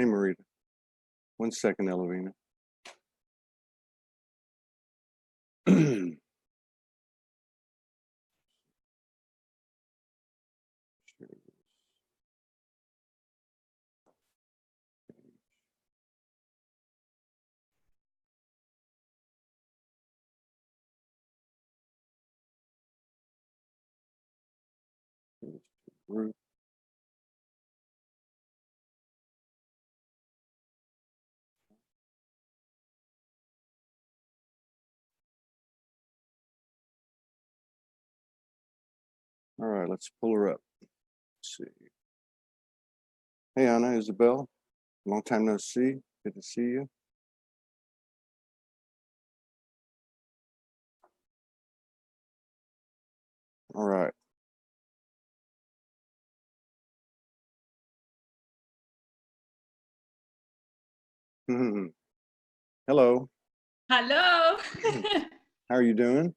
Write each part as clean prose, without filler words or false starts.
Hey, Marita. 1 second, Elevena. Group. All right, let's pull her up. Let's see. Hey, Anna, Isabel. Long time no see. Good to see you. All right. Hello. Hello. How are you doing?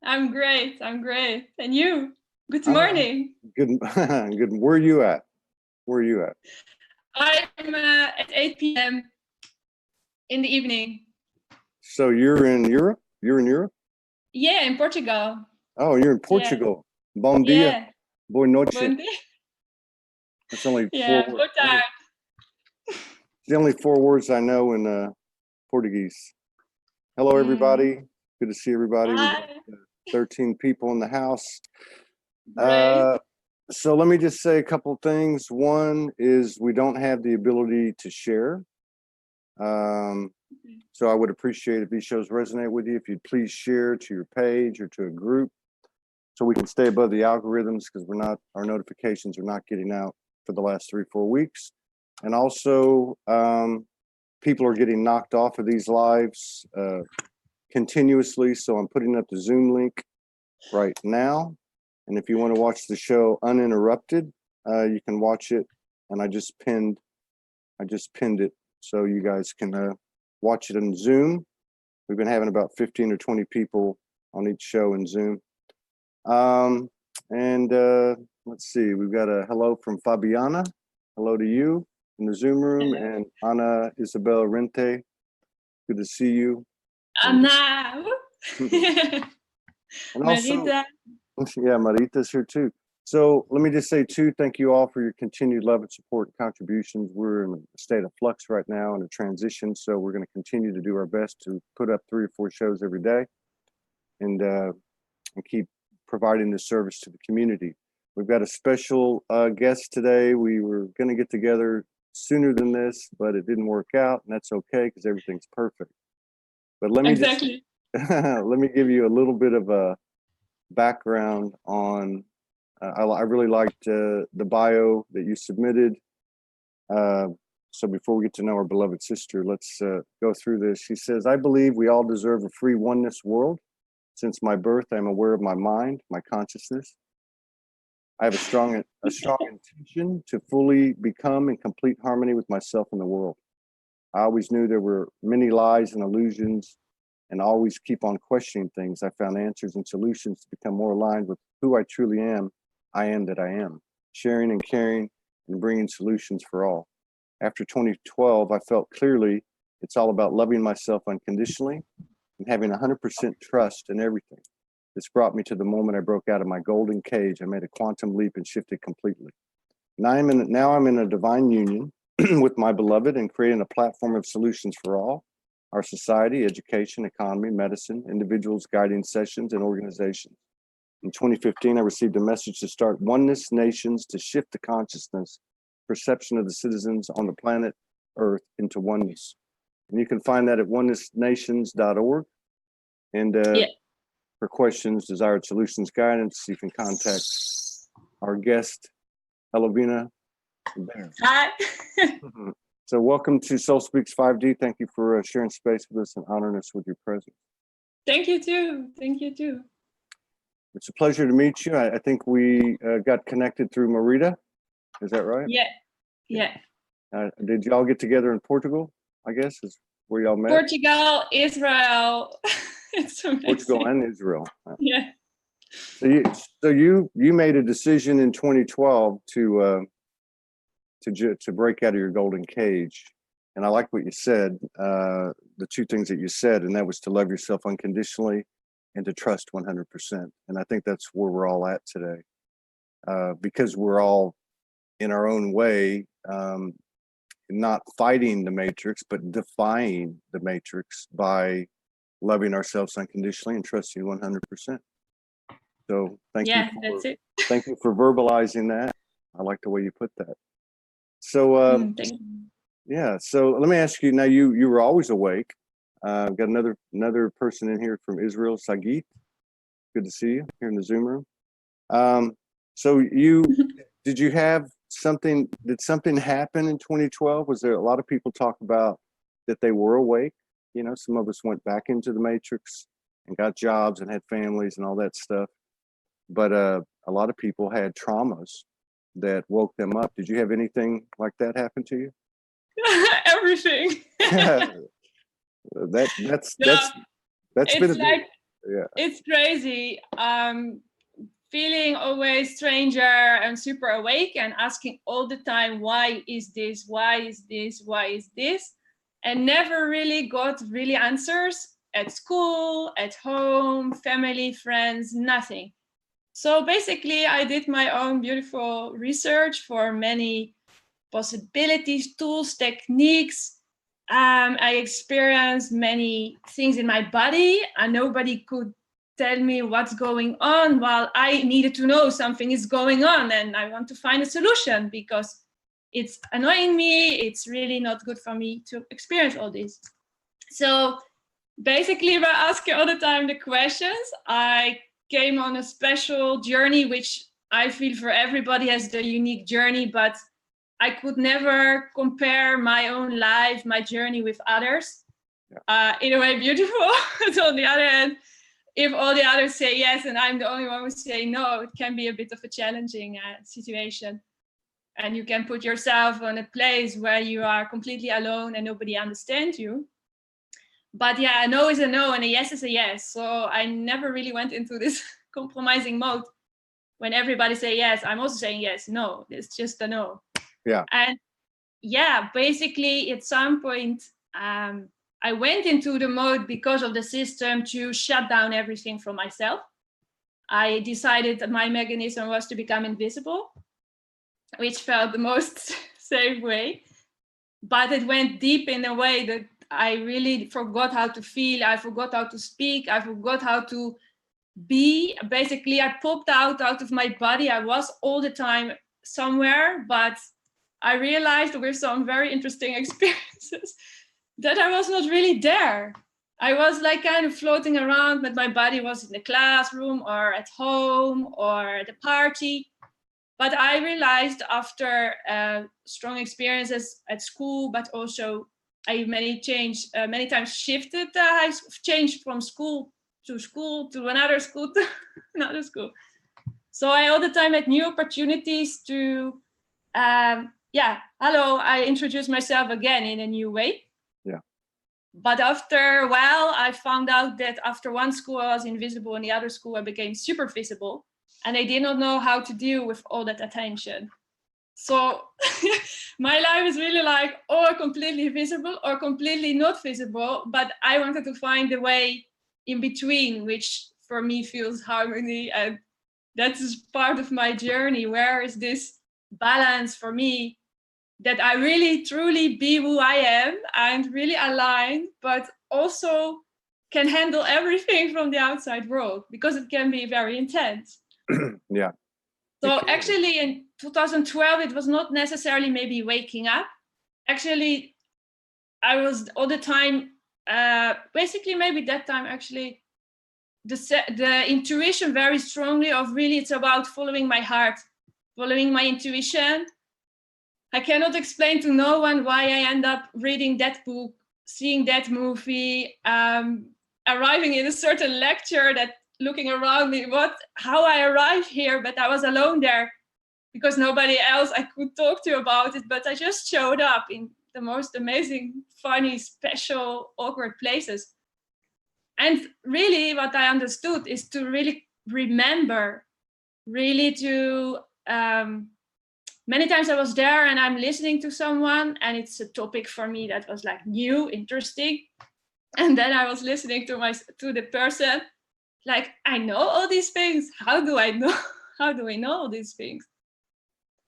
I'm great. I'm great. And you? Good morning. Good. Good. Where are you at? Where are you at? I'm at 8 p.m. in the evening. So you're in Europe? You're in Europe? Yeah, in Portugal. Oh, you're in Portugal. Yeah. Bom dia. Yeah. Boa noite. Bon dia. That's only yeah, 4 words. It's the only 4 words I know in Portuguese. Hello, everybody. Good to see everybody. Hi. We got 13 people in the house. Great. So let me just say a couple of things. One is we don't have the ability to share. So I would appreciate if these shows resonate with you, if you'd please share to your page or to a group so we can stay above the algorithms, because our notifications are not getting out for the last 3-4 weeks. And also people are getting knocked off of these lives continuously. So I'm putting up the Zoom link right now. And if you want to watch the show uninterrupted, you can watch it. And I just pinned it so you guys can watch it in Zoom. We've been having about 15 or 20 people on each show in Zoom. Let's see, we've got a hello from Fabiana. Hello to you in the Zoom room. Hello. And Ana Isabel Rente. Good to see you. Anna. And also, Marita. Yeah, Marita's here too. So let me just say too, thank you all for your continued love and support and contributions. We're in a state of flux right now and a transition. So we're going to continue to do our best to put up 3 or 4 shows every day and keep providing this service to the community. We've got a special guest today. We were going to get together sooner than this, but it didn't work out, and that's okay because everything's perfect. But let me let me give you a little bit of a background on I really liked the bio that you submitted. So before we get to know our beloved sister, let's go through this. She says, I believe we all deserve a free oneness world. Since my birth, I'm aware of my mind, my consciousness. I have a strong intention to fully become in complete harmony with myself and the world. I always knew there were many lies and illusions, and always keep on questioning things. I found answers and solutions to become more aligned with who I truly am. I am that I am, sharing and caring and bringing solutions for all. After 2012, I felt clearly it's all about loving myself unconditionally and having 100% trust in everything. This brought me to the moment I broke out of my golden cage. I made a quantum leap and shifted completely. Now I'm in a divine union with my beloved and creating a platform of solutions for all. Our society, education, economy, medicine, individuals, guiding sessions, and organizations. In 2015, I received a message to start Oneness Nations to shift the consciousness, perception of the citizens on the planet Earth into oneness. And you can find that at onenessnations.org. And for questions, desired solutions, guidance, you can contact our guest, Elevena. Hi. So welcome to Soul Speaks 5D. Thank you for sharing space with us and honoring us with your presence. Thank you too. Thank you too. It's a pleasure to meet you. I think we got connected through Marita. Is that right? Yeah. Did y'all get together in Portugal, I guess, is where y'all met? Portugal, Israel. It's amazing. Portugal and Israel. Yeah. So you made a decision in 2012 to to break out of your golden cage. And I like what you said, the two things that you said, and that was to love yourself unconditionally and to trust 100%. And I think that's where we're all at today, because we're all in our own way, not fighting the matrix, but defying the matrix by loving ourselves unconditionally and trusting 100%. So thank you. That's it. Thank you for verbalizing that. I like the way you put that. So, Thank you. yeah. So let me ask you now. You were always awake. I've got another person in here from Israel, Sagit. Good to see you here in the Zoom room. So did you have something? Did something happen in 2012? Was there a lot of people talk about that they were awake? You know, some of us went back into the matrix and got jobs and had families and all that stuff. But a lot of people had traumas that woke them up. Did you have anything like that happen to you? Everything. That's It's been like, yeah. It's crazy. Feeling always stranger and super awake and asking all the time, why is this? Why is this? Why is this? And never really got answers at school, at home, family, friends, nothing. So basically, I did my own beautiful research for many possibilities, tools, techniques. I experienced many things in my body, and nobody could tell me what's going on. While I needed to know something is going on, and I want to find a solution because it's annoying me. It's really not good for me to experience all this. So basically, by asking all the time the questions, I came on a special journey, which I feel for everybody has the unique journey, but I could never compare my own life, my journey with others. In a way, beautiful. But on the other hand, if all the others say yes and I'm the only one who say no, it can be a bit of a challenging situation. And you can put yourself on a place where you are completely alone and nobody understands you. But yeah, a no is a no and a yes is a yes. So I never really went into this compromising mode. When everybody say yes, I'm also saying yes. No, it's just a no. Yeah. And yeah, basically at some point, I went into the mode because of the system to shut down everything from myself. I decided that my mechanism was to become invisible, which felt the most safe way. But it went deep in a way that I really forgot how to feel. I forgot how to speak. I forgot how to be. Basically, I popped out of my body. I was all the time somewhere, but I realized with some very interesting experiences that I was not really there. I was like kind of floating around, but my body was in the classroom or at home or at a party. But I realized after strong experiences at school, but also I many times shifted. I changed from school to another school to another school. So I all the time had new opportunities to, hello, I introduced myself again in a new way. Yeah. But after a while, I found out that after one school I was invisible and the other school I became super visible. And I did not know how to deal with all that attention. So my life is really like, or completely visible or completely not visible. But I wanted to find a way in between, which for me feels harmony. And that is part of my journey. Where is this balance for me that I really truly be who I am and really align, but also can handle everything from the outside world, because it can be very intense. Yeah. So actually in 2012, it was not necessarily maybe waking up. Actually, I was all the time, basically maybe that time actually, the intuition very strongly of really it's about following my heart, following my intuition. I cannot explain to no one why I end up reading that book, seeing that movie, arriving in a certain lecture, that looking around me, how I arrived here, but I was alone there because nobody else I could talk to about it, but I just showed up in the most amazing, funny, special, awkward places. And really what I understood is to really remember, really to many times I was there and I'm listening to someone and it's a topic for me that was like new, interesting. And then I was listening to the person, like, I know all these things. How do I know? How do I know all these things?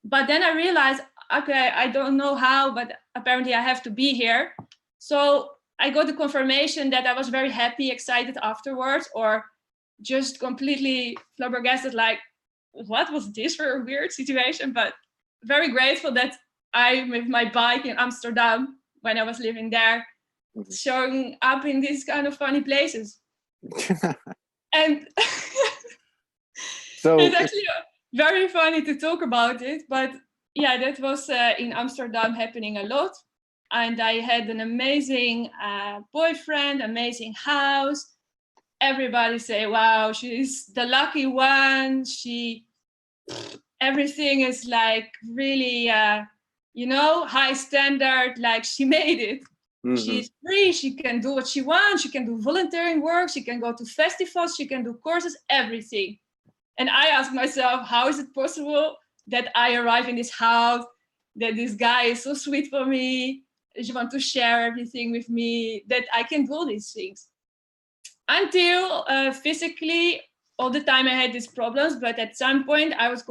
But then I realized, okay, I don't know how, but apparently I have to be here. So I got the confirmation that I was very happy, excited afterwards, or just completely flabbergasted, like, what was this for a weird situation? But very grateful that I, with my bike in Amsterdam, when I was living there, showing up in these kind of funny places. And So it's actually very funny to talk about it, but yeah, that was in Amsterdam happening a lot. And I had an amazing boyfriend, amazing house. Everybody say, wow, she's the lucky one. Everything is like really, high standard, like she made it. She's free, she can do what she wants, she can do volunteering work, she can go to festivals, she can do courses, everything. And I ask myself, how is it possible that I arrive in this house, that this guy is so sweet for me, that you want to share everything with me, that I can do all these things. Until physically, all the time I had these problems, but at some point I was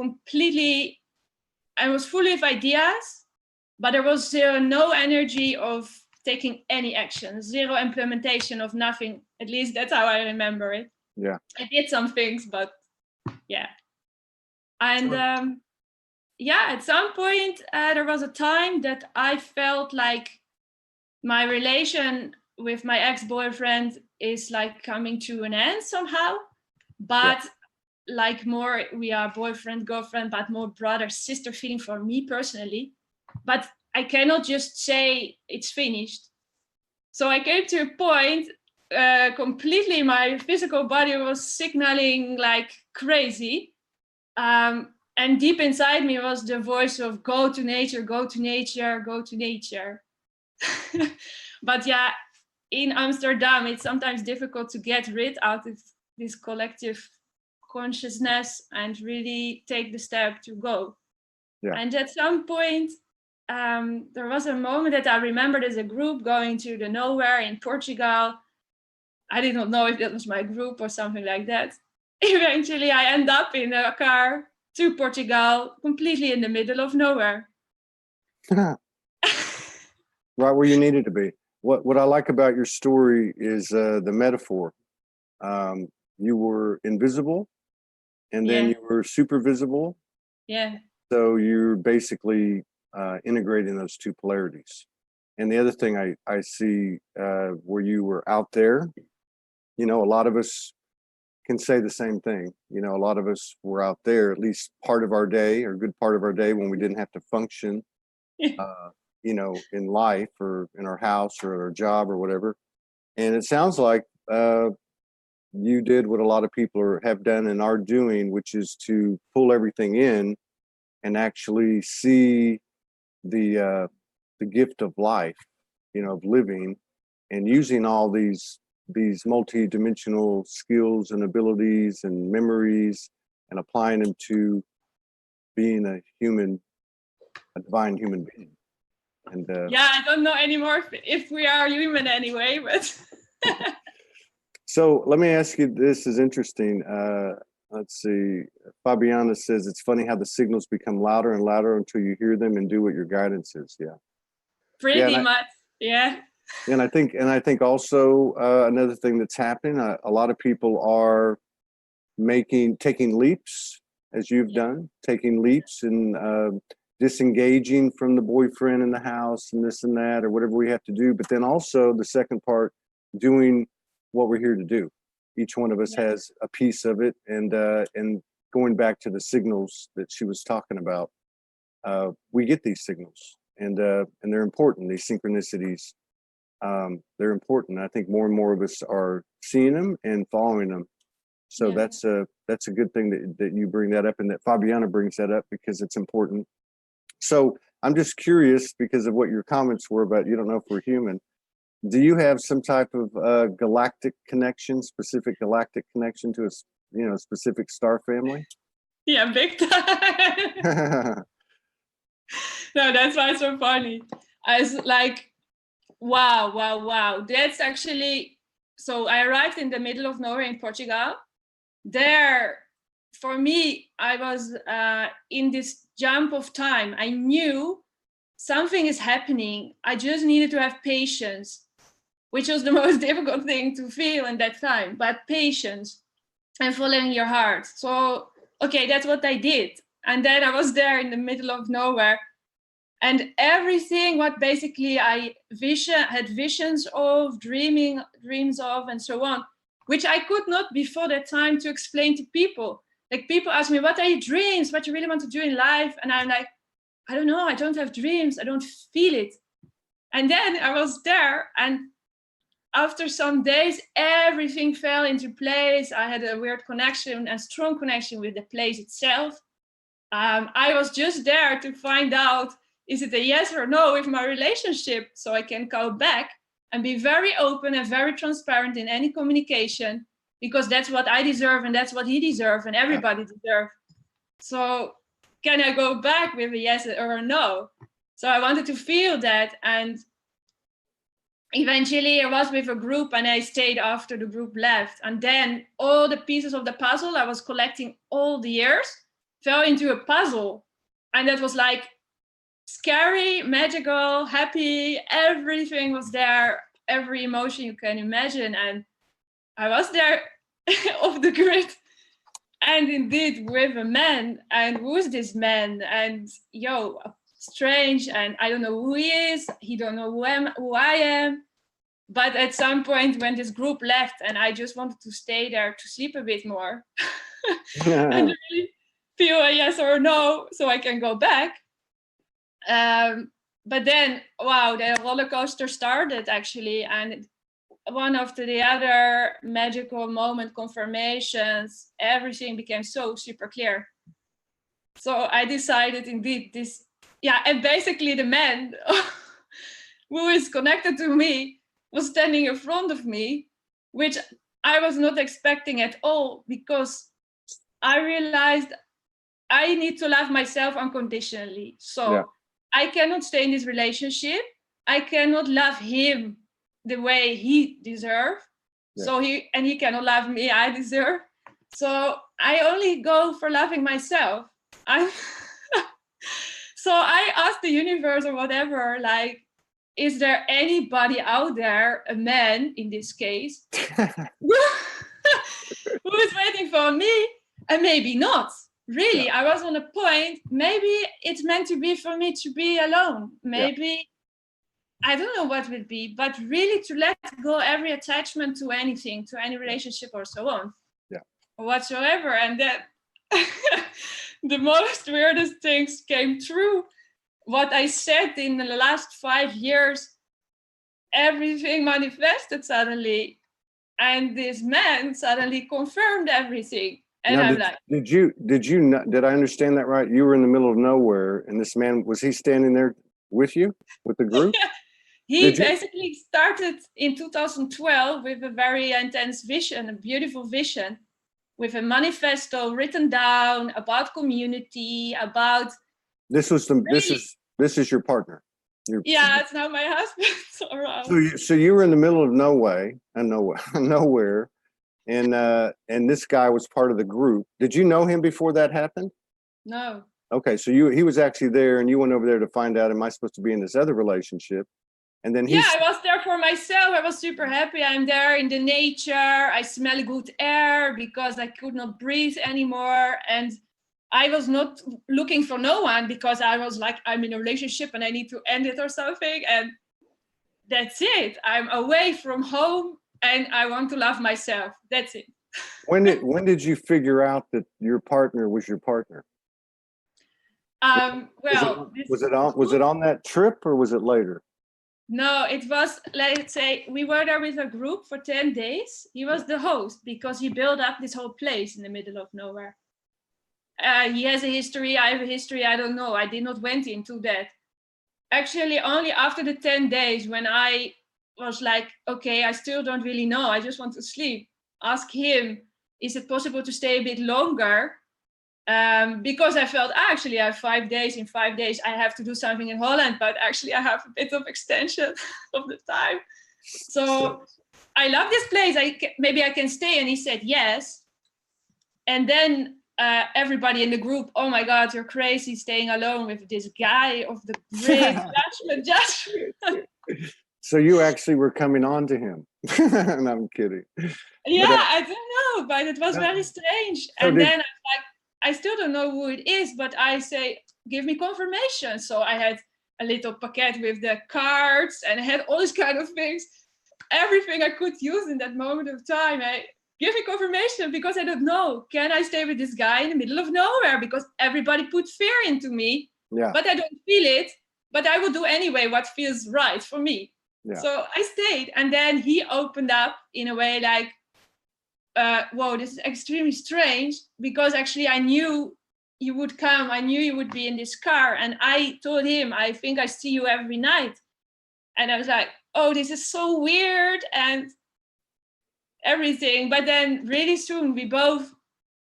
full of ideas, but there was no energy of taking any action, zero implementation of nothing. At least that's how I remember it. Yeah. I did some things, but yeah. And at some point there was a time that I felt like my relation with my ex-boyfriend is like coming to an end somehow, but like more we are boyfriend, girlfriend, but more brother, sister feeling for me personally. But I cannot just say it's finished. So I came to a point completely, my physical body was signaling like crazy. And deep inside me was the voice of go to nature, go to nature, go to nature. But yeah, in Amsterdam, it's sometimes difficult to get rid out of this collective consciousness and really take the step to go. Yeah. And at some point, there was a moment that I remembered as a group going to the nowhere in Portugal. I did not know if that was my group or something like that. Eventually, I end up in a car to Portugal, completely in the middle of nowhere. Right where you needed to be. What I like about your story is the metaphor. You were invisible, and then you were super visible. Yeah. So you're basically integrating those two polarities. And the other thing I see where you were out there, a lot of us can say the same thing. A lot of us were out there at least part of our day or a good part of our day when we didn't have to function, in life or in our house or at our job or whatever. And it sounds like you did what a lot of people have done and are doing, which is to pull everything in and actually see the gift of life, of living, and using all these multi-dimensional skills and abilities and memories and applying them to being a divine human being. And I don't know anymore if we are human anyway, but so let me ask you, this is interesting. Let's see. Fabiana says it's funny how the signals become louder and louder until you hear them and do what your guidance is. Yeah. Pretty much. Yeah. And I think also another thing that's happening, a lot of people are taking leaps, as you've done, taking leaps and disengaging from the boyfriend in the house and this and that, or whatever we have to do. But then also the second part, doing what we're here to do. Each one of us has a piece of it, and going back to the signals that she was talking about, we get these signals, and they're important. These synchronicities, they're important. I think more and more of us are seeing them and following them. So that's a good thing that you bring that up, and that Fabiana brings that up, because it's important. So I'm just curious, because of what your comments were about, you don't know if we're human. Do you have some type of galactic connection, specific galactic connection to a specific star family? Yeah, big time. No, that's why it's so funny. I was like, wow, wow, wow. That's actually, so I arrived in the middle of nowhere in Portugal. There, for me, I was in this jump of time. I knew something is happening. I just needed to have patience, which was the most difficult thing to feel in that time, but patience and following your heart. So, okay, that's what I did. And then I was there in the middle of nowhere. And everything what basically I had visions of, dreams of, and so on, which I could not before that time to explain to people. Like people ask me, what are your dreams? What you really want to do in life? And I'm like, I don't know. I don't have dreams. I don't feel it. And then I was there, and after some days, everything fell into place. I had a weird connection, a strong connection with the place itself. I was just there to find out, is it a yes or no with my relationship, so I can go back and be very open and very transparent in any communication, because that's what I deserve and that's what he deserves and everybody deserves. So can I go back with a yes or a no? So I wanted to feel that, and eventually I was with a group and I stayed after the group left. And then all the pieces of the puzzle I was collecting all the years fell into a puzzle. And that was like scary, magical, happy, everything was there, every emotion you can imagine. And I was there off the grid. And indeed with a man. And who's this man? And strange, and I don't know who he is. He don't know who I am. But at some point when this group left and I just wanted to stay there to sleep a bit more and really feel a yes or a no so I can go back. But then, wow, the roller coaster started actually. And one after the other, magical moment, confirmations, everything became so super clear. So I decided indeed this, and basically the man who is connected to me was standing in front of me, which I was not expecting at all, because I realized I need to love myself unconditionally. So I cannot stay in this relationship. I cannot love him the way he deserves. Yeah. So he cannot love me, I deserve. So I only go for loving myself. So I asked the universe or whatever, like, is there anybody out there, a man in this case, who is waiting for me? And maybe not. Really, I was on a point, maybe it's meant to be for me to be alone. Maybe, I don't know what would be, but really to let go every attachment to anything, to any relationship or so on. Or whatsoever. And then the most weirdest things came true. What I said in the last 5 years, everything manifested suddenly. And this man suddenly confirmed everything. And now, did I understand that right? You were in the middle of nowhere, and this man, was he standing there with you, with the group? He basically started in 2012 with a very intense vision, a beautiful vision, with a manifesto written down about community, about. This is your partner. It's now my husband. Around. So you were in the middle of nowhere, and this guy was part of the group. Did you know him before that happened? No. Okay, so he was actually there, and you went over there to find out, am I supposed to be in this other relationship? And then I was there for myself. I was super happy. I'm there in the nature. I smell good air because I could not breathe anymore. And I was not looking for no one, because I was like, I'm in a relationship and I need to end it or something. And that's it. I'm away from home and I want to love myself. That's it. When did you figure out that your partner was your partner? Was it on that trip or was it later? No, it was, let's say, we were there with a group for 10 days. He was the host because he built up this whole place in the middle of nowhere. He has a history, I have a history, I don't know. I did not went into that. Actually, only after the 10 days when I was like, okay, I still don't really know. I just want to sleep. Ask him, is it possible to stay a bit longer? because I felt actually I have 5 days. In 5 days, I have to do something in Holland, but actually I have a bit of extension of the time. So I love this place. Maybe I can stay. And he said yes. And then everybody in the group, oh my God, you're crazy staying alone with this guy of the great judgment. So you actually were coming on to him. And I'm kidding. Yeah, I don't know, but it was very strange. So and then I'm like, I still don't know who it is, but I say, give me confirmation. So I had a little packet with the cards and I had all these kind of things, everything I could use in that moment of time. Give me confirmation because I don't know. Can I stay with this guy in the middle of nowhere? Because everybody put fear into me, but I don't feel it. But I will do anyway what feels right for me. Yeah. So I stayed, and then he opened up in a way like, whoa, this is extremely strange, because actually I knew you would come. I knew you would be in this car. And I told him, I think I see you every night. And I was like, oh, this is so weird and everything. But then really soon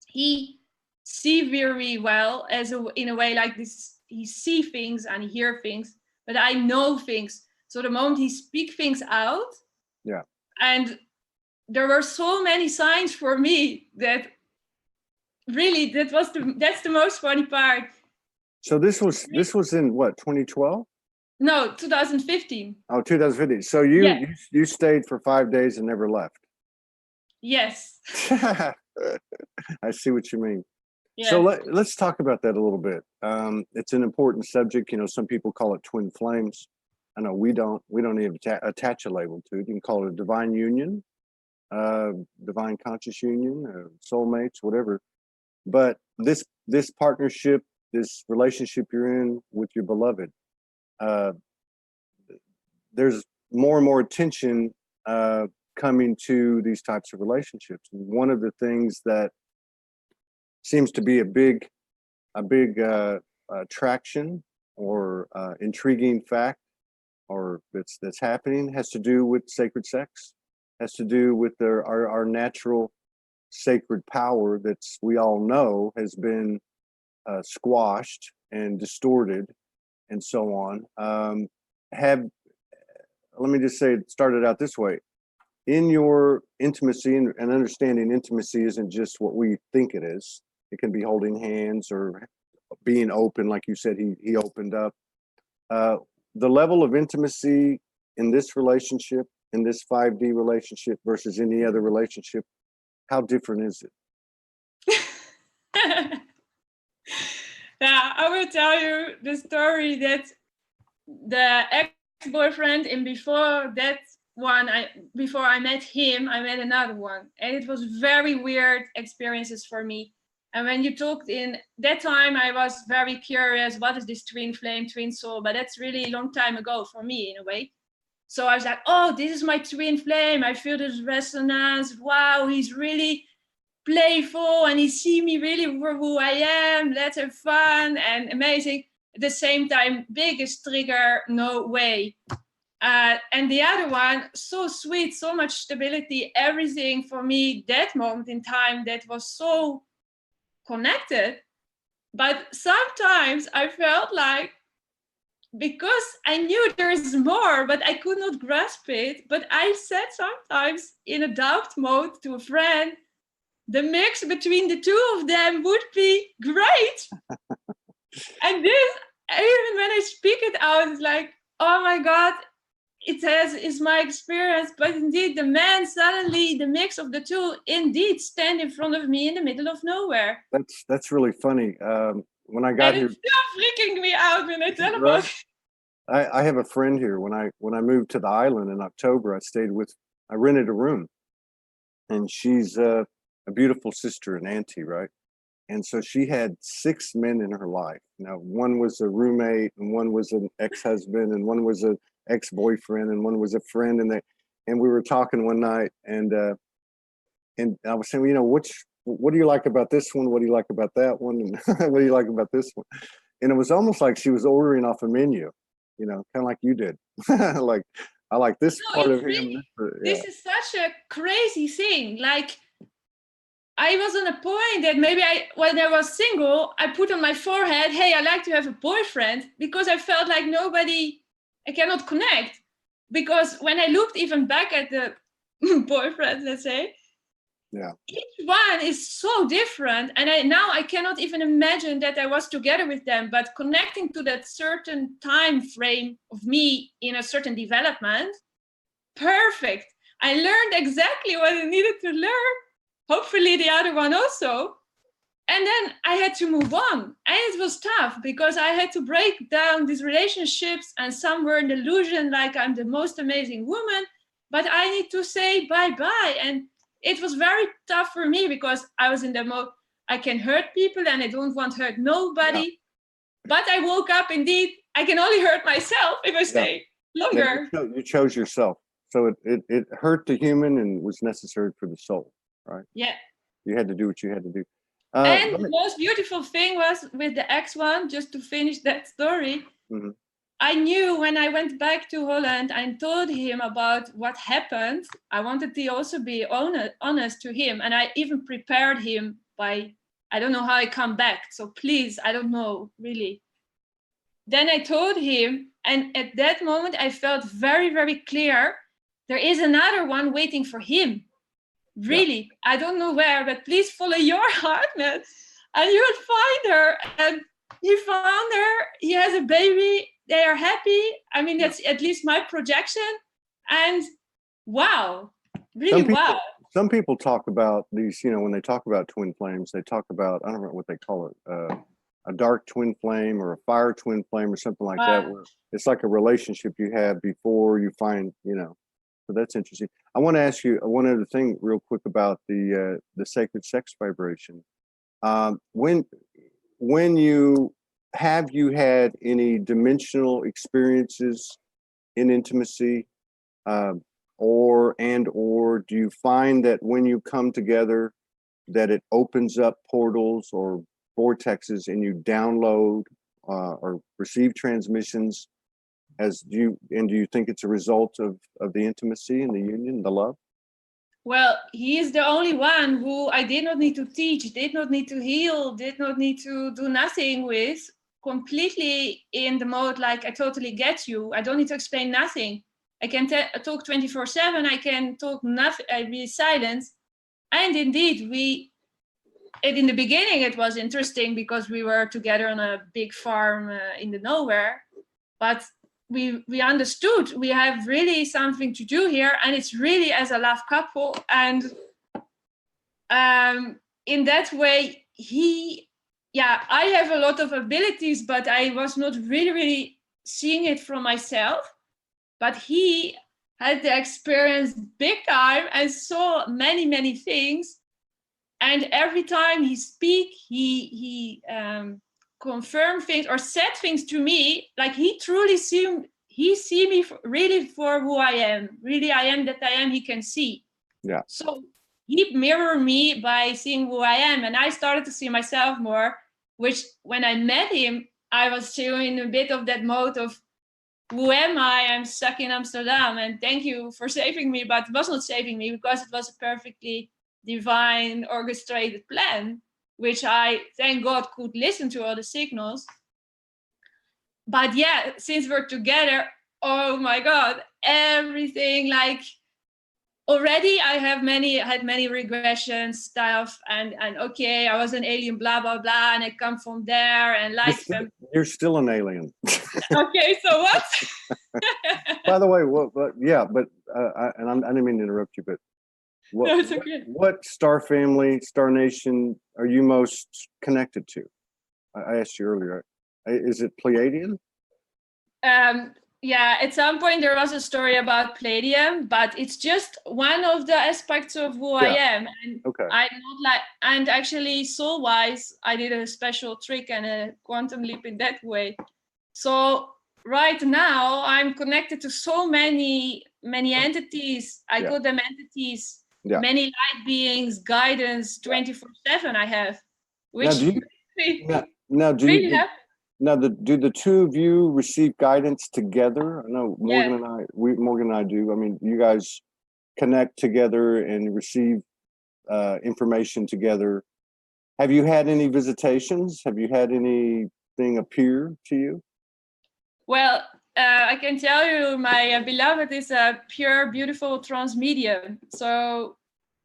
he see very well in a way like this. He see things and he hear things, but I know things. So the moment he speak things out, and there were so many signs for me that really that's the most funny part. So this was in what, 2012? No, 2015. Oh, 2015. So you stayed for 5 days and never left. Yes. I see what you mean. Yeah. So let's talk about that a little bit. It's an important subject. You know, some people call it twin flames. I know we don't even attach a label to it. You can call it a divine union, divine conscious union, soulmates, whatever. But this partnership, this relationship you're in with your beloved, there's more and more attention coming to these types of relationships. And one of the things that seems to be a big attraction or intriguing fact, or that's happening, has to do with sacred sex, has to do with our natural sacred power that's, we all know, has been squashed and distorted and so on. Let me just say, it started out this way. In your intimacy, and understanding intimacy isn't just what we think it is. It can be holding hands or being open, like you said, he opened up. The level of intimacy in this relationship, in this 5D relationship versus any other relationship, how different is it? Yeah, I will tell you the story that the ex-boyfriend, and before that one, before I met him, I met another one. And it was very weird experiences for me. And when you talked in that time, I was very curious, what is this twin flame, twin soul? But that's really a long time ago for me, in a way. So I was like, oh, this is my twin flame. I feel this resonance. Wow, he's really playful and he sees me really for who I am. Let's have fun and amazing. At the same time, biggest trigger, no way. And the other one, so sweet, so much stability, everything for me, that moment in time, that was so connected. But sometimes I felt like, because I knew there is more, but I could not grasp it. But I said sometimes in a doubt mode to a friend, the mix between the two of them would be great. And this, even when I speak it out, it's like, oh my God, it's my experience. But indeed, the man suddenly, the mix of the two, indeed stand in front of me in the middle of nowhere. That's really funny. When I got here, it's still freaking me out when I tell about it. I have a friend here. When I moved to the island in October, I rented a room, and she's a beautiful sister and auntie, right? And so she had 6 men in her life. Now, one was a roommate, and one was an ex-husband, and one was an ex-boyfriend, and one was a friend. And we were talking one night, and I was saying, you know, what do you like about this one? What do you like about that one? And what do you like about this one? And it was almost like she was ordering off a menu, you know, kind of like you did. Like, I like this part of him. This is such a crazy thing. Like, I was on a point that maybe when I was single, I put on my forehead, hey, I like to have a boyfriend, because I felt like I cannot connect. Because when I looked even back at the boyfriends, let's say, Yeah. each one is so different. And now I cannot even imagine that I was together with them, but connecting to that certain time frame of me in a certain development, perfect. I learned exactly what I needed to learn. Hopefully the other one also. And then I had to move on. And it was tough because I had to break down these relationships, and some were an illusion, like I'm the most amazing woman, but I need to say bye-bye. And it was very tough for me because I was in the mode, I can hurt people and I don't want to hurt nobody. Yeah. But I woke up, indeed, I can only hurt myself if I stay longer. You chose yourself. So it hurt the human and was necessary for the soul, right? Yeah. You had to do what you had to do. And the most beautiful thing was with the ex one, just to finish that story, mm-hmm. I knew when I went back to Holland and told him about what happened, I wanted to also be honest to him. And I even prepared him by, I don't know how I come back. So please, I don't know, really. Then I told him, and at that moment, I felt very, very clear. There is another one waiting for him. Really, yeah. I don't know where, but please follow your heart, man. And you will find her. And he found her. He has a baby. They are happy. I mean, that's at least my projection. And wow, really wow. Some people talk about these, when they talk about twin flames, they talk about, I don't know what they call it, a dark twin flame or a fire twin flame or something like that. Where it's like a relationship you have before you find, So that's interesting. I want to ask you one other thing real quick about the sacred sex vibration. When you had any dimensional experiences in intimacy, or do you find that when you come together that it opens up portals or vortexes and you download or receive transmissions? Do you think it's a result of the intimacy and the union, the love? Well, he is the only one who I did not need to teach, did not need to heal, did not need to do nothing with, completely in the mode like, I totally get you. I don't need to explain nothing. I can talk 24/7. I can talk nothing. I be silent. And indeed, in the beginning, it was interesting because we were together on a big farm in the nowhere. But we understood we have really something to do here, and it's really as a love couple. And in that way, I have a lot of abilities, but I was not really seeing it from myself. But he had the experience big time and saw many, many things. And every time he speak, he confirm things or said things to me, like he truly see me really for who I am. Really, I am that I am, he can see. Yeah. So he mirrored me by seeing who I am. And I started to see myself more, which when I met him, I was still in a bit of that mode of, who am I? I'm stuck in Amsterdam. And thank you for saving me. But it was not saving me because it was a perfectly divine orchestrated plan, which I, thank God, could listen to all the signals. But yeah, since we're together, oh my God, everything, like already I had many regression stuff and okay, I was an alien, blah, blah, blah. And I come from there and like. You're still an alien. Okay, so what? By the way, I didn't mean to interrupt you, but no, it's okay. What star family, star nation are you most connected to? I asked you earlier. Is it Pleiadian? Yeah, at some point there was a story about Palladium, but it's just one of the aspects of who I am. And okay. And actually soul-wise, I did a special trick and a quantum leap in that way. So right now I'm connected to so many entities. I call them entities. Yeah. Many light beings, guidance, 24/7 I have, which do the two of you receive guidance together? I know Morgan and I do. I mean, you guys connect together and receive information together. Have you had any visitations? Have you had anything appear to you? Well, I can tell you, my beloved is a pure, beautiful trance medium. So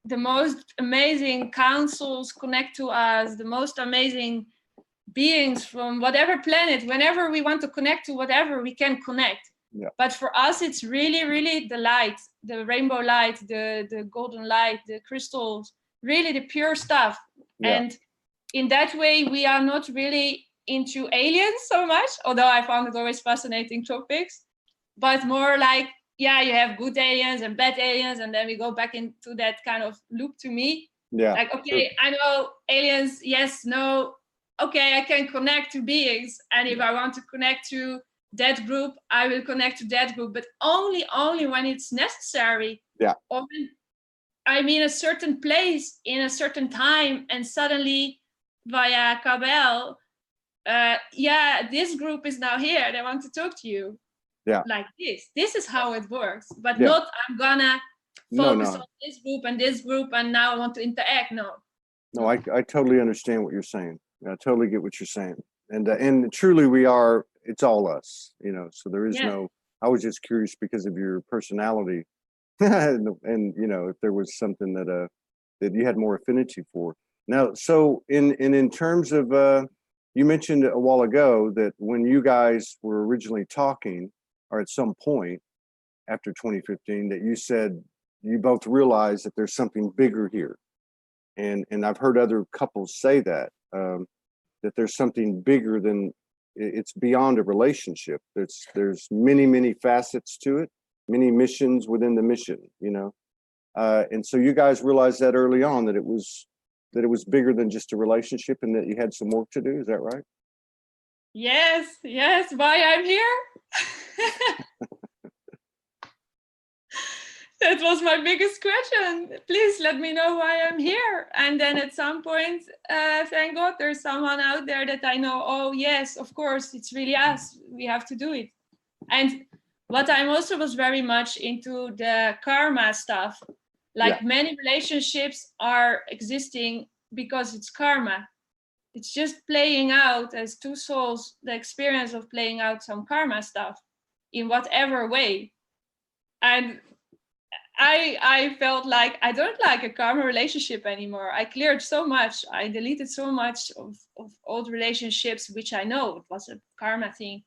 the most amazing councils connect to us, the most amazing beings from whatever planet, whenever we want to connect to whatever, we can connect. Yeah. But for us, it's really, really the light, the rainbow light, the golden light, the crystals, really the pure stuff. Yeah. And in that way, we are not really into aliens so much, although I found it always fascinating topics, but more like, yeah, you have good aliens and bad aliens, and then we go back into that kind of loop to me. Yeah. Like, okay, sure. I know aliens, yes, no, okay, I can connect to beings, and if I want to connect to that group, I will connect to that group, but only when it's necessary. Yeah. Or when I'm in a certain place in a certain time, and suddenly via Kabel, yeah, this group is now here, they want to talk to you. Yeah. Like this is how it works, but yeah. not I'm gonna focus on this group and now I want to interact. No, I totally understand what you're saying. I totally get what you're saying, and truly we are, it's all us, you know, so there is no, I was just curious because of your personality and you know, if there was something that you had more affinity for. Now, so in terms of you mentioned a while ago that when you guys were originally talking, or at some point after 2015, that you said you both realized that there's something bigger here, and I've heard other couples say that that there's something bigger than, it's beyond a relationship. There's many facets to it, many missions within the mission, you know, and so you guys realized that early on, that it was bigger than just a relationship, and that you had some work to do. Is that right? Yes. Why I'm here? That was my biggest question. Please let me know why I'm here. And then at some point, thank God there's someone out there that I know, oh yes, of course, it's really us. We have to do it. And what I'm also was very much into the karma stuff. Like many relationships are existing because it's karma. It's just playing out as two souls, the experience of playing out some karma stuff in whatever way. And I felt like I don't like a karma relationship anymore. I cleared so much. I deleted so much of old relationships, which I know it was a karma thing.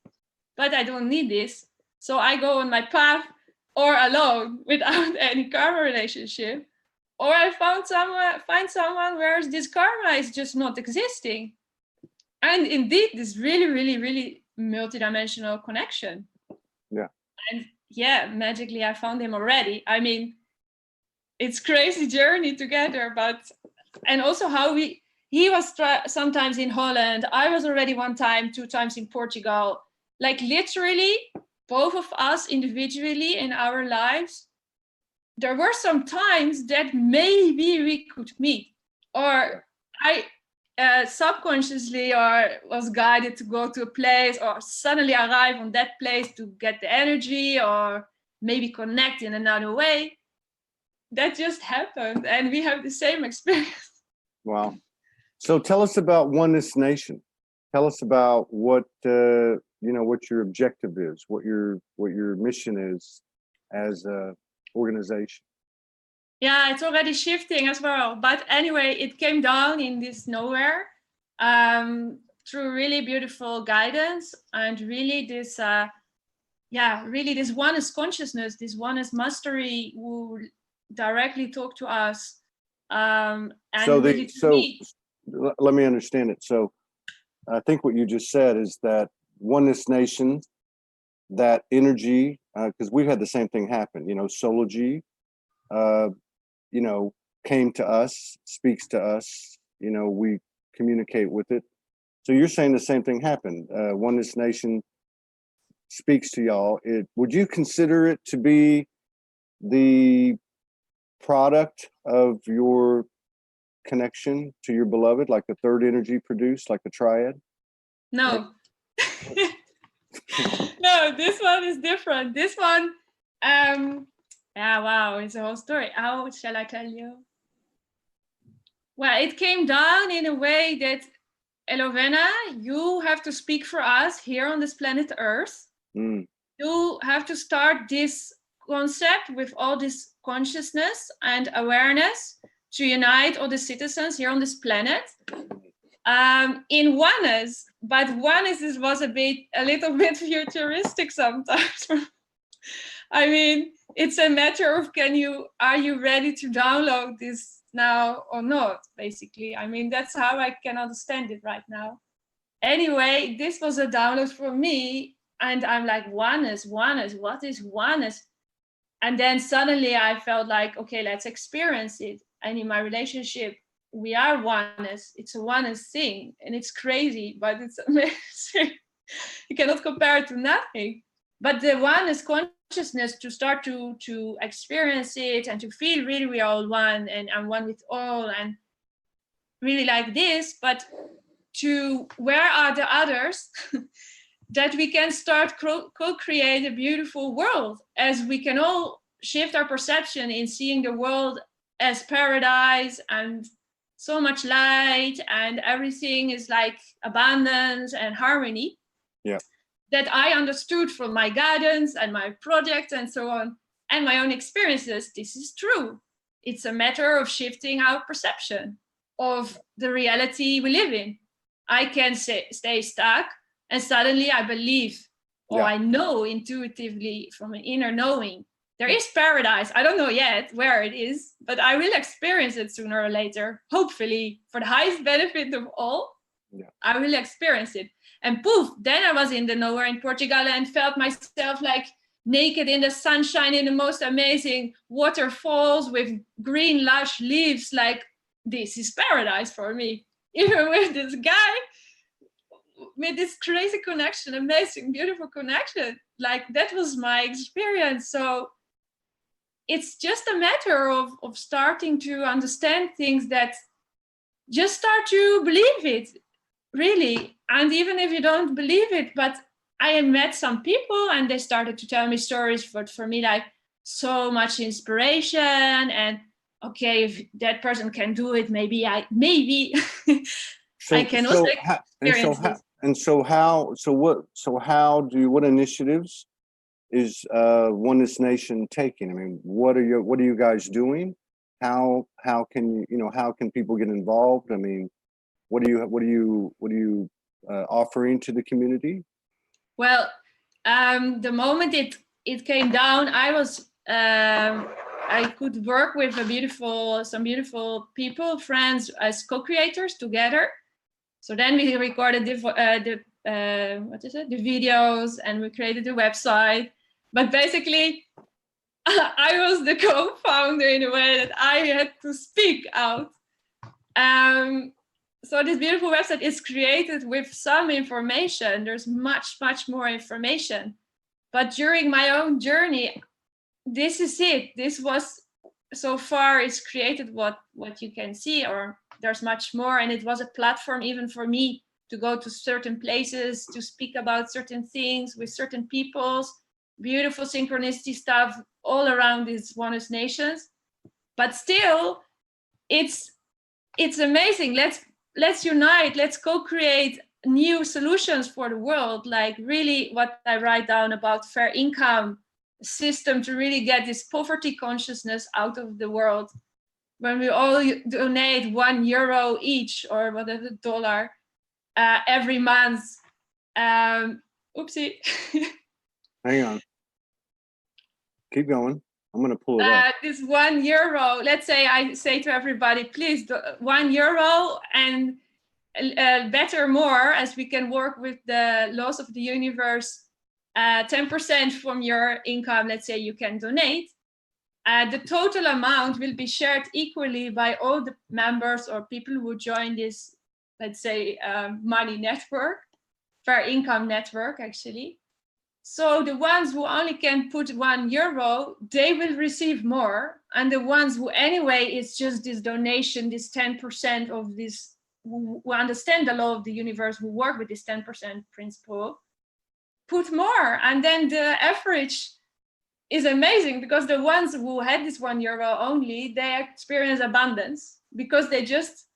But I don't need this. So I go on my path, or alone without any karma relationship. Or I find someone where this karma is just not existing. And indeed, this really multidimensional connection. Yeah. And yeah, magically I found him already. I mean, it's crazy journey together, but, and also how he was sometimes in Holland. I was already 1 time, 2 times in Portugal. Like literally both of us individually in our lives, there were some times that maybe we could meet, or I subconsciously or was guided to go to a place, or suddenly arrive on that place to get the energy, or maybe connect in another way. That just happened, and we have the same experience. Wow. So tell us about Oneness Nation. Tell us about what you know, what your objective is, what your mission is as a organization. Yeah, it's already shifting as well. But anyway, it came down in this nowhere through really beautiful guidance, and really this, really this oneness consciousness, this oneness mastery who directly talk to us. And so really let me understand it. So I think what you just said is that Oneness Nation, that energy, because we've had the same thing happen, you know, Soulogy, you know, came to us, speaks to us, you know, we communicate with it. So you're saying the same thing happened. Oneness Nation speaks to y'all. Would you consider it to be the product of your connection to your beloved, like the third energy produced, like the triad? No. No, this one is different. This one, yeah, wow, it's a whole story. How shall I tell you? Well, it came down in a way that, Elevena, you have to speak for us here on this planet Earth. You have to start this concept with all this consciousness and awareness to unite all the citizens here on this planet in oneness. But oneness was a little bit futuristic sometimes. I mean, it's a matter of are you ready to download this now or not, basically. I mean, that's how I can understand it right now. Anyway, this was a download for me, and I'm like, oneness, what is oneness? And then suddenly I felt like, okay, let's experience it. And in my relationship, we are oneness. It's a oneness thing, and it's crazy, but it's amazing. You cannot compare it to nothing. But the oneness consciousness, to start to experience it and to feel really we are all one, and I'm one with all, and really like this, but to where are the others? That we can start co-create a beautiful world, as we can all shift our perception in seeing the world as paradise and so much light, and everything is like abundance and harmony. Yeah. That I understood from my guidance and my projects and so on, and my own experiences. This is true. It's a matter of shifting our perception of the reality we live in. I can stay stuck, and suddenly I believe, or I know intuitively from an inner knowing, there is paradise. I don't know yet where it is, but I will experience it sooner or later, hopefully for the highest benefit of all. I will experience it. And poof, then I was in the nowhere in Portugal and felt myself like naked in the sunshine in the most amazing waterfalls with green lush leaves. Like, this is paradise for me. Even with this guy, with this crazy connection, amazing, beautiful connection. Like, that was my experience. So it's just a matter of starting to understand things, that just start to believe it, really. And even if you don't believe it, but I met some people and they started to tell me stories, but for me, like, so much inspiration. And okay, if that person can do it, maybe I can also experience this. What initiatives is Oneness Nation taking? I mean, what are you guys doing? How can how can people get involved? I mean, what are you offering to the community? Well, the moment it came down, I could work with some beautiful people, friends, as co-creators together. So then we recorded the videos, and we created the website. But basically, I was the co-founder in a way that I had to speak out. So this beautiful website is created with some information. There's much, much more information. But during my own journey, this is it. This was, so far, it's created what you can see, or there's much more. And it was a platform even for me to go to certain places, to speak about certain things with certain peoples, beautiful synchronicity stuff all around these Oneness Nations. But still, it's amazing. Let's unite, let's co-create new solutions for the world, like really what I write down about fair income system, to really get this poverty consciousness out of the world. When we all donate €1 each, or whatever, dollar, every month. Oopsie. Hang on. Keep going. I'm going to pull it up. This €1, let's say I say to everybody, please, €1, and better more, as we can work with the laws of the universe. 10% from your income, let's say, you can donate. The total amount will be shared equally by all the members or people who join this, let's say, money network, fair income network, actually. So the ones who only can put €1, they will receive more. And the ones who anyway, it's just this donation, this 10% of this, who understand the law of the universe, who work with this 10% principle, put more. And then the average is amazing, because the ones who had this €1 only, they experience abundance, because they just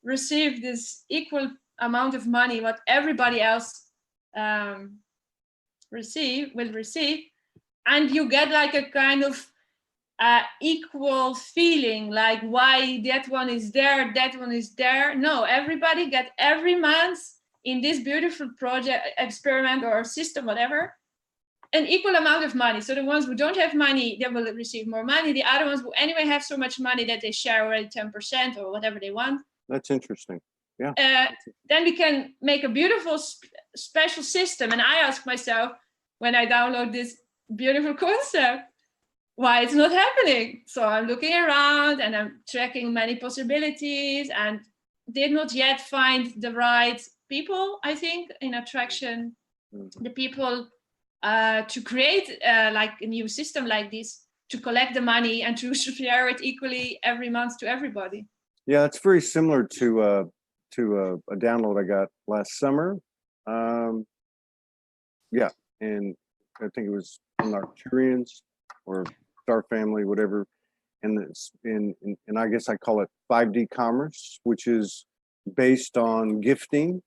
receive this equal amount of money what everybody else will receive, and you get like a kind of equal feeling, like why that one is there, that one is there. No, everybody get every month in this beautiful project, experiment or system, whatever, an equal amount of money. So the ones who don't have money, they will receive more money. The other ones who anyway have so much money that they share already 10% or whatever they want. That's interesting. Yeah. Then we can make a beautiful special system. And I ask myself, when I download this beautiful concept, why it's not happening? So I'm looking around and I'm tracking many possibilities and did not yet find the right people, I think, in attraction, the people to create like a new system like this, to collect the money and to share it equally every month to everybody. Yeah, it's very similar to a download I got last summer. Yeah, and I think it was from Arcturians or Star Family, whatever. And it's and I guess I call it 5D commerce, which is based on gifting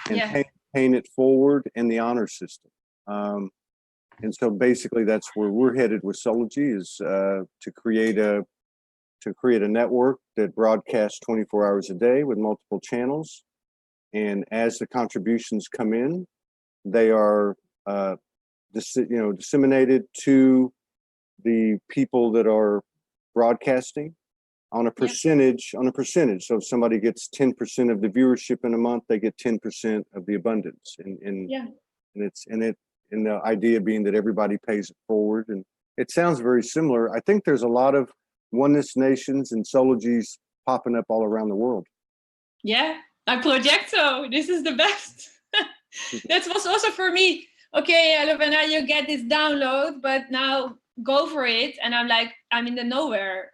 and paying it forward and the honor system. And so basically that's where we're headed with Soulogy, is to create a network that broadcasts 24 hours a day with multiple channels. And as the contributions come in, they are disseminated to the people that are broadcasting on a percentage. So if somebody gets 10% of the viewership in a month, they get 10% of the abundance. And the idea being that everybody pays it forward. And it sounds very similar. I think there's a lot of Oneness nations and Soulogies popping up all around the world. Yeah, I projecto. This is the best. That was also for me. Okay, Elevena, you get this download, but now go for it. And I'm like, I'm in the nowhere.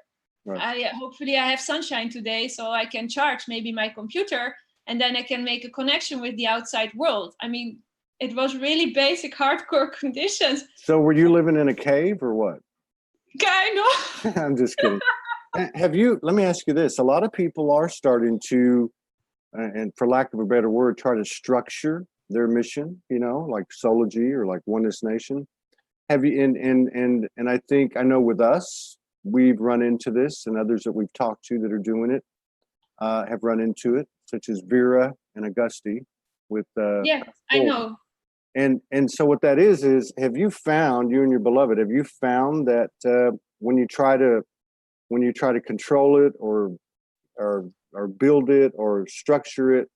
Right. Hopefully I have sunshine today, so I can charge maybe my computer, and then I can make a connection with the outside world. I mean, it was really basic, hardcore conditions. So were you living in a cave or what? Kind of. I'm just kidding. Let me ask you this. A lot of people are starting to, and for lack of a better word, try to structure their mission, like Soulogy or like Oneness Nation. Have you, and I think, I know with us, we've run into this, and others that we've talked to that are doing it have run into it, such as Vera and Augusti with I know. And so what that is have you found, you and your beloved, have you found that when you try to control it or build it or structure it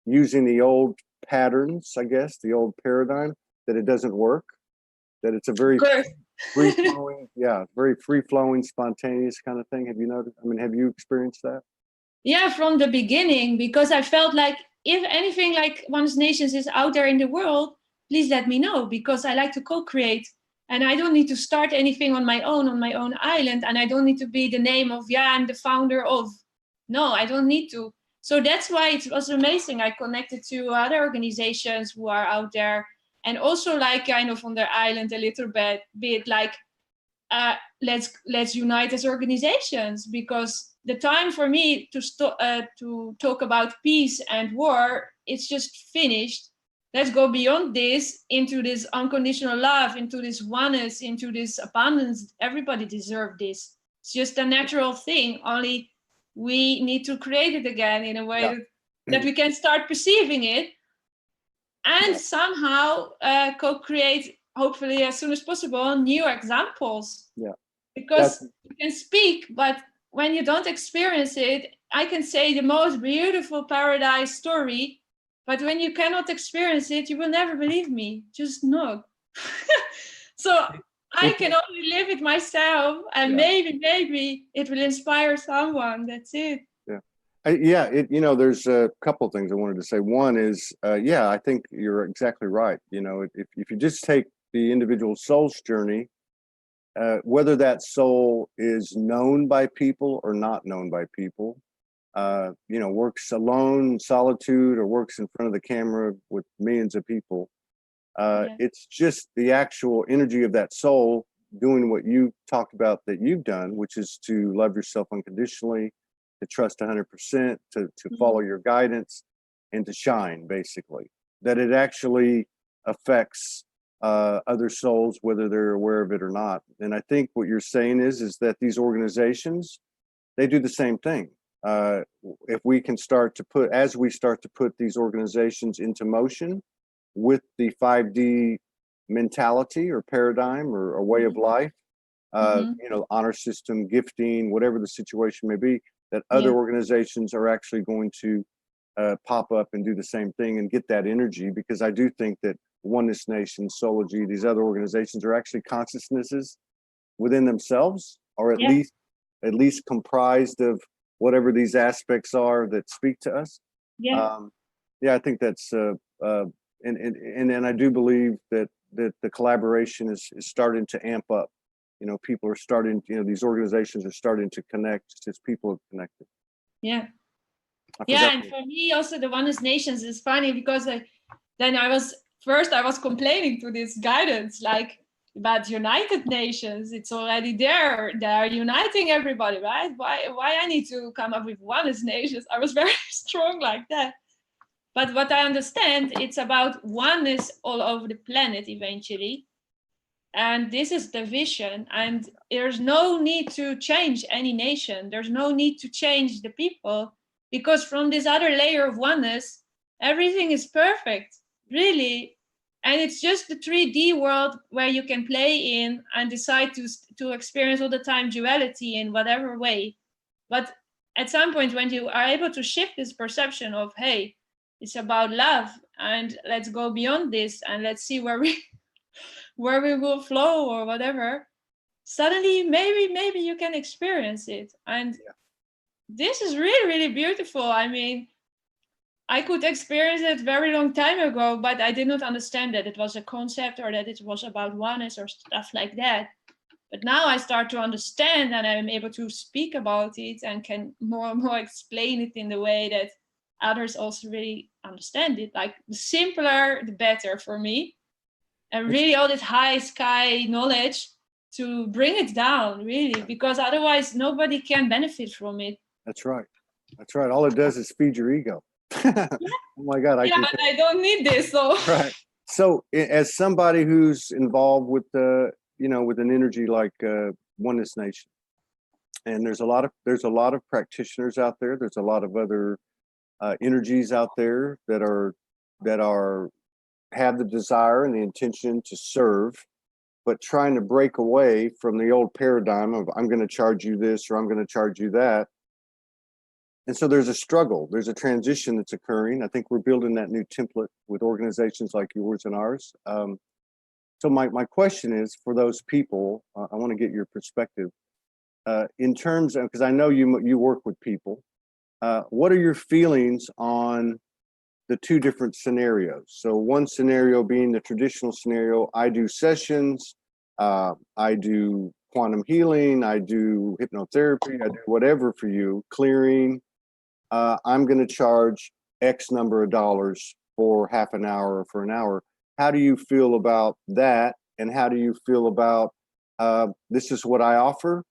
using the old patterns, I guess, the old paradigm, that it doesn't work? That it's a very free-flowing, very free-flowing, spontaneous kind of thing. Have you noticed? I mean, have you experienced that? Yeah, from the beginning, because I felt like if anything like Oneness Nations is out there in the world, please let me know, because I like to co-create, and I don't need to start anything on my own island, and I don't need to be the name of, I'm the founder of. No, I don't need to. So that's why it was amazing. I connected to other organizations who are out there, and also like kind of on their island a little bit like, let's unite as organizations, because the time for me to talk about peace and war, it's just finished. Let's go beyond this into this unconditional love, into this oneness, into this abundance. Everybody deserves this. It's just a natural thing. Only we need to create it again in a way that we can start perceiving it, and somehow co-create, hopefully as soon as possible, new examples. Yeah. Because you can speak, but when you don't experience it, I can say the most beautiful paradise story, but when you cannot experience it, you will never believe me. Just not. So I can only live it myself, and maybe it will inspire someone. That's it. Yeah. There's a couple of things I wanted to say. One is, I think you're exactly right. If you just take the individual soul's journey, whether that soul is known by people or not known by people, works alone, solitude, or works in front of the camera with millions of people. It's just the actual energy of that soul doing what you talked about that you've done, which is to love yourself unconditionally to trust 100%, to follow your guidance, and to shine, basically. That it actually affects other souls, whether they're aware of it or not. And I think what you're saying is that these organizations, they do the same thing. If we can as we start to put these organizations into motion with the 5D mentality or paradigm or a way of life, honor system, gifting, whatever the situation may be, that other organizations are actually going to pop up and do the same thing and get that energy. Because I do think that Oneness Nation, Soulogy, these other organizations are actually consciousnesses within themselves, or at least comprised of whatever these aspects are that speak to us. I think that's and I do believe that the collaboration is starting to amp up. People are starting, these organizations are starting to connect as people have connected. And for me also the Oneness Nations is funny, because I was complaining to this guidance, like, about United Nations. It's already there. They're uniting everybody, right? Why I need to come up with Oneness Nations? I was very strong like that. But what I understand, it's about oneness all over the planet eventually. And this is the vision. And there's no need to change any nation. There's no need to change the people, because from this other layer of oneness, everything is perfect, really. And it's just the 3D world where you can play in and decide to experience all the time duality in whatever way. But at some point, when you are able to shift this perception of, hey, it's about love, and let's go beyond this, and let's see where we will flow or whatever, suddenly maybe you can experience it. And this is really, really beautiful. I mean, I could experience it very long time ago, but I did not understand that it was a concept or that it was about oneness or stuff like that. But now I start to understand, and I'm able to speak about it and can more and more explain it in the way that others also really understand it. Like, the simpler, the better for me. And really all this high sky knowledge to bring it down, really, because otherwise nobody can benefit from it. That's right. All it does is feed your ego. Oh my God. But I don't need this. So. Right. So as somebody who's involved with with an energy like Oneness Nation, and there's a lot of practitioners out there. There's a lot of other energies out there that have the desire and the intention to serve, but trying to break away from the old paradigm of, I'm going to charge you this or I'm going to charge you that. And so there's a struggle, there's a transition that's occurring. I think we're building that new template with organizations like yours and ours. So my question is, for those people, I want to get your perspective in terms of, because I know you work with people. What are your feelings on the two different scenarios? So one scenario being the traditional scenario, I do sessions, I do quantum healing, I do hypnotherapy, I do whatever for you, clearing. I'm going to charge X number of dollars for half an hour or for an hour. How do you feel about that? And how do you feel about this is what I offer?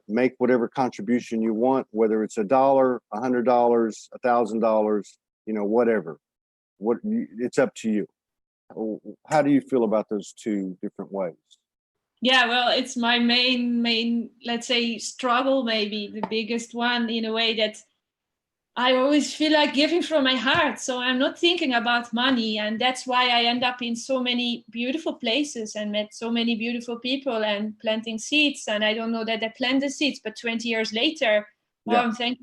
Make whatever contribution you want, whether it's $1, $100, $1,000, whatever. It's up to you. How do you feel about those two different ways? Yeah, well, it's my main, let's say, struggle, maybe the biggest one, in a way that I always feel like giving from my heart. So I'm not thinking about money. And that's why I end up in so many beautiful places and met so many beautiful people and planting seeds. And I don't know that I planted seeds, but 20 years later, thank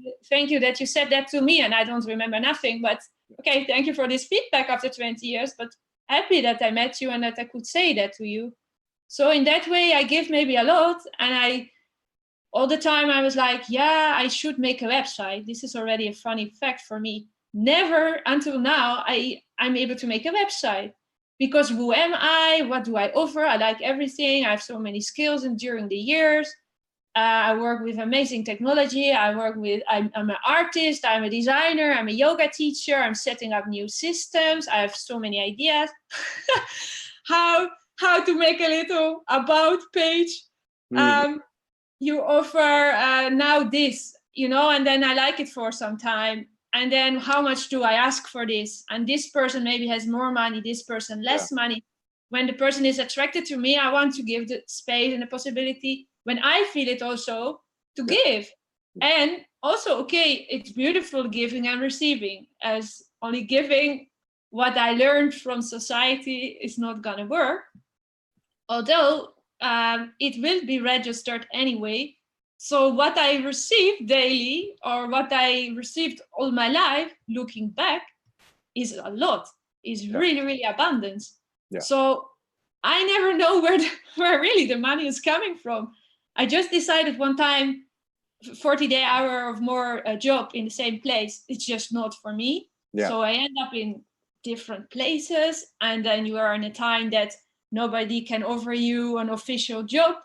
you that you said that to me. And I don't remember nothing, but okay, thank you for this feedback after 20 years, but happy that I met you and that I could say that to you. So in that way, I give maybe a lot, and all the time I was like, I should make a website. This is already a funny fact for me. Never until now, I'm able to make a website, because who am I? What do I offer? I like everything. I have so many skills, and during the years, I work with amazing technology. I'm an artist, I'm a designer, I'm a yoga teacher, I'm setting up new systems. I have so many ideas. How to make a little about page. You offer now this. you know, and then I like it for some time. And then how much do I ask for this? And this person maybe has more money, this person less money. When the person is attracted to me, I want to give the space and the possibility when I feel it also to give. And also, okay, it's beautiful giving and receiving, as only giving what I learned from society is not gonna work. Although it will be registered anyway. So what I received daily or what I received all my life, looking back, is a lot, is really, really abundance. Yeah. So I never know where really the money is coming from. I just decided one time, 40-day hour or more a job in the same place, it's just not for me. Yeah. So I end up in different places, and then you are in a time that nobody can offer you an official job.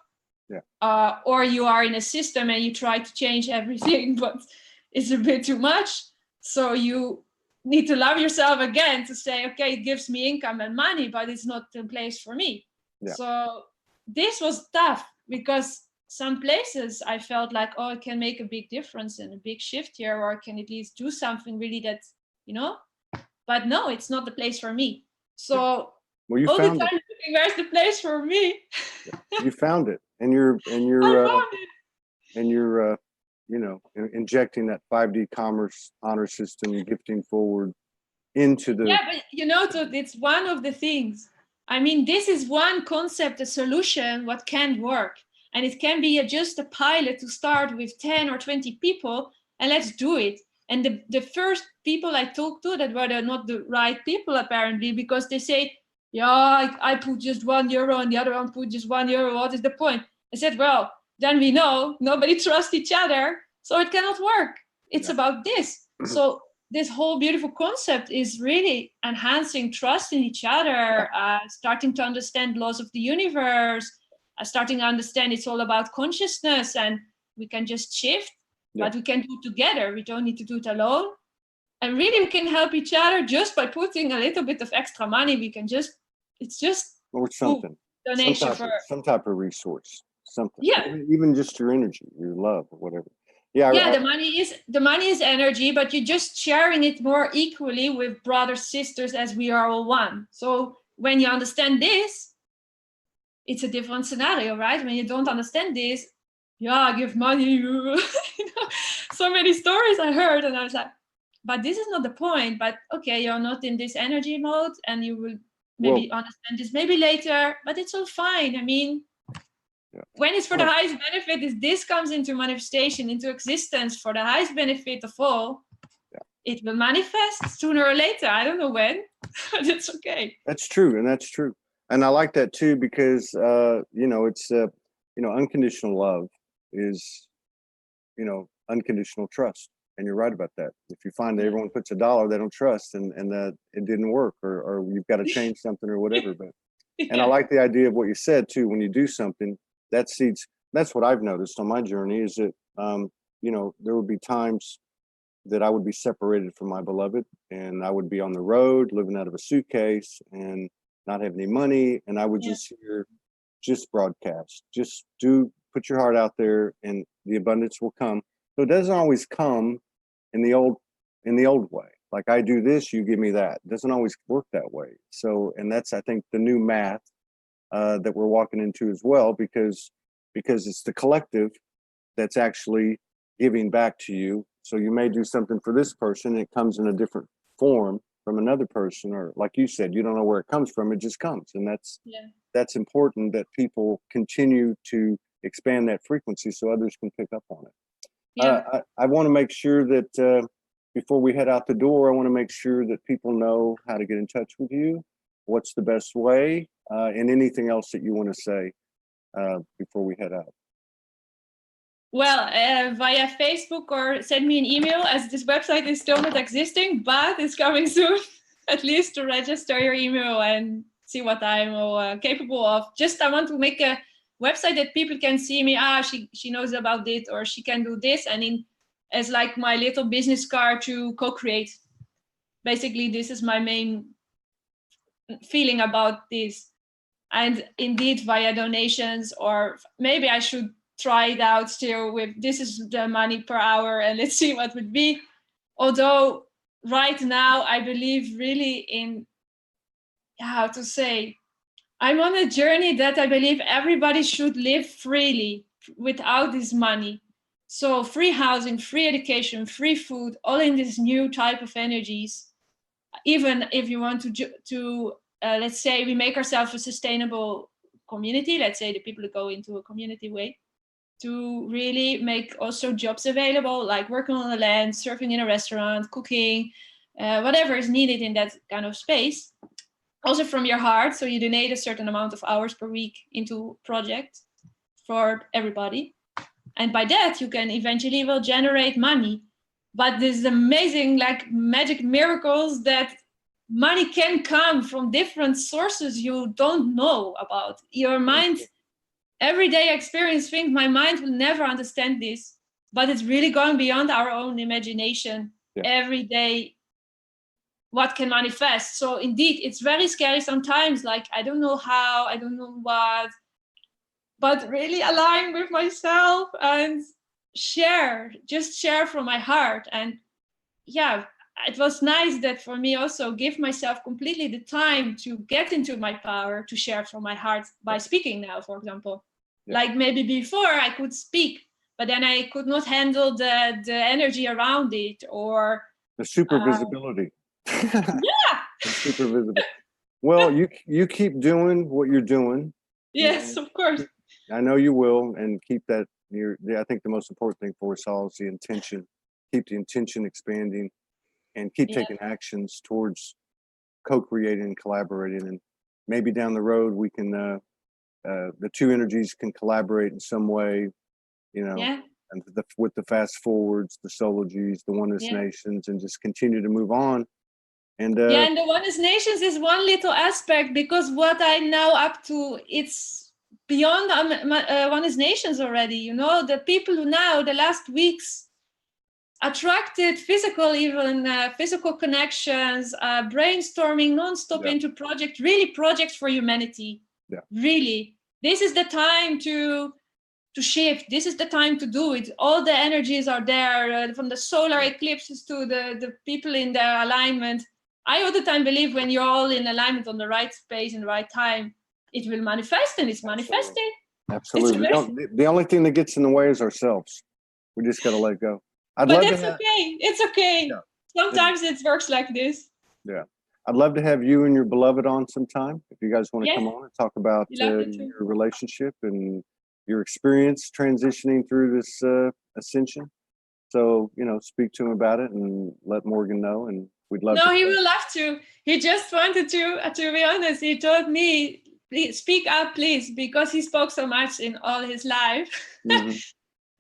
Or you are in a system and you try to change everything, but it's a bit too much. So you need to love yourself again to say, okay, it gives me income and money, but it's not the place for me. Yeah. So this was tough, because some places I felt like, oh, it can make a big difference and a big shift here, or I can at least do something really that, you know, but no, it's not the place for me. So well, you all the found time it. looking, where's the place for me? You found it, and you're I found it. and you're you know, injecting that 5D commerce honor system, gifting forward into the But you know, so it's one of the things. I mean, this is one concept, a solution, what can work. And it can be just a pilot to start with 10 or 20 people, and let's do it. And the first people I talked to that were not the right people, apparently, because they say, yeah, I put just €1 and the other one put just €1. What is the point? I said, well, then we know nobody trusts each other, so it cannot work. It's about this. So this whole beautiful concept is really enhancing trust in each other, starting to understand laws of the universe, starting to understand it's all about consciousness, and we can just shift, but we can do it together. We don't need to do it alone. And really, we can help each other just by putting a little bit of extra money. We can just, it's just or something, donation some type of resource, something. Yeah. Even just your energy, your love, or whatever. Yeah, the money is energy, but you're just sharing it more equally with brothers, sisters, as we are all one. So when you understand this, it's a different scenario, right? When you don't understand this, give money. You know, so many stories I heard, and I was like, but this is not the point. But okay, you're not in this energy mode, and you will maybe understand this maybe later, but it's all fine. I mean, when it's for the highest benefit, this comes into manifestation, into existence for the highest benefit of all, it will manifest sooner or later. I don't know when, but it's okay. That's true, and that's true. And I like that too, because you know, it's you know, unconditional love is, you know, unconditional trust. And you're right about that. If you find that everyone puts $1 they don't trust, and that it didn't work, or you've got to change something or whatever. But and I like the idea of what you said too. When you do something, that seeds. That's what I've noticed on my journey, is that you know, there would be times that I would be separated from my beloved, and I would be on the road living out of a suitcase and not have any money, and I would just hear, just broadcast, just put your heart out there, and the abundance will come. So it doesn't always come in the old way. Like, I do this, you give me that. It doesn't always work that way. So, and that's, I think, the new math that we're walking into as well, because it's the collective that's actually giving back to you. So you may do something for this person, it comes in a different form from another person, or like you said, you don't know where it comes from, it just comes. And that's important, that people continue to expand that frequency so others can pick up on it. I want to make sure that before we head out the door, I want to make sure that people know how to get in touch with you, what's the best way, and anything else that you want to say before we head out. Well, via Facebook, or send me an email, as this website is still not existing, but it's coming soon, at least to register your email and see what I'm all capable of. Just, I want to make a website that people can see me, she knows about it, or she can do this, and as like my little business card to co-create. Basically, this is my main feeling about this. And indeed, via donations, or maybe I should try it out still with this is the money per hour and let's see what would be. Although right now I believe really in, how to say, I'm on a journey that I believe everybody should live freely without this money. So free housing, free education, free food, all in this new type of energies. Even if you want to let's say we make ourselves a sustainable community, let's say the people who go into a community way, to really make also jobs available, like working on the land, serving in a restaurant, cooking, whatever is needed in that kind of space. Also from your heart, so you donate a certain amount of hours per week into project for everybody. And by that, you can eventually will generate money. But this amazing, like magic miracles that money can come from different sources you don't know about. Your mind, everyday experience, think my mind will never understand this, but it's really going beyond our own imagination. Yeah. Every day, what can manifest. So indeed, it's very scary sometimes, like, I don't know how, I don't know what, but really align with myself and just share from my heart. And yeah, it was nice that for me also give myself completely the time to get into my power, to share from my heart by speaking now, for example. Yeah. Like maybe before I could speak, but then I could not handle the energy around it, or the super visibility. Yeah. Super visible. Well, you keep doing what you're doing. Yes, of course. I know you will, and keep that. I think the most important thing for us all is the intention. Keep the intention expanding, and keep taking actions towards co-creating and collaborating. And maybe down the road we can, the two energies can collaborate in some way. You know, and with the fast forwards, the Soulogies, the Oneness nations, and just continue to move on. And and the Oneness Nations is one little aspect, because what I know up to, it's beyond Oneness Nations already. You know, the people who now the last weeks attracted physical, even physical connections, brainstorming nonstop into projects for humanity. Yeah. Really, this is the time to shift. This is the time to do it. All the energies are there, from the solar eclipses to the people in their alignment. I all the time believe when you're all in alignment on the right space and the right time, it will manifest, and it's manifesting. Absolutely. The only thing that gets in the way is ourselves. We just got to let go. But it's okay. It's okay. Yeah. Sometimes it works like this. Yeah. I'd love to have you and your beloved on sometime. If you guys want to come on and talk about your relationship and your experience transitioning through this ascension. So, speak to him about it and let Morgan know, and we'd love to. No, he will love to. He just wanted to be honest. He told me, please speak up, please, because he spoke so much in all his life. Mm-hmm.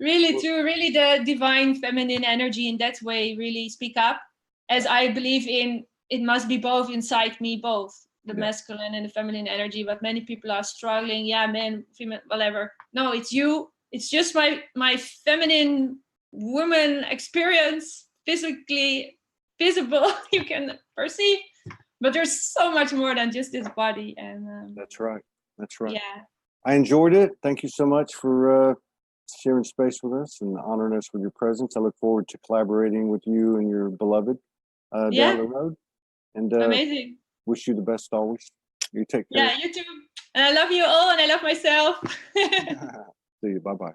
Really the divine feminine energy in that way, really speak up, as I believe in. It must be both inside me, both the masculine and the feminine energy, but many people are struggling. Yeah, men, female, whatever. No, it's you. It's just my feminine woman experience, physically visible, you can perceive, but there's so much more than just this body. And that's right. Yeah, I enjoyed it. Thank you so much for sharing space with us and honoring us with your presence. I look forward to collaborating with you and your beloved down the road. And amazing. Wish you the best always. You take care. Yeah, you too. And I love you all, and I love myself. See you. Bye-bye.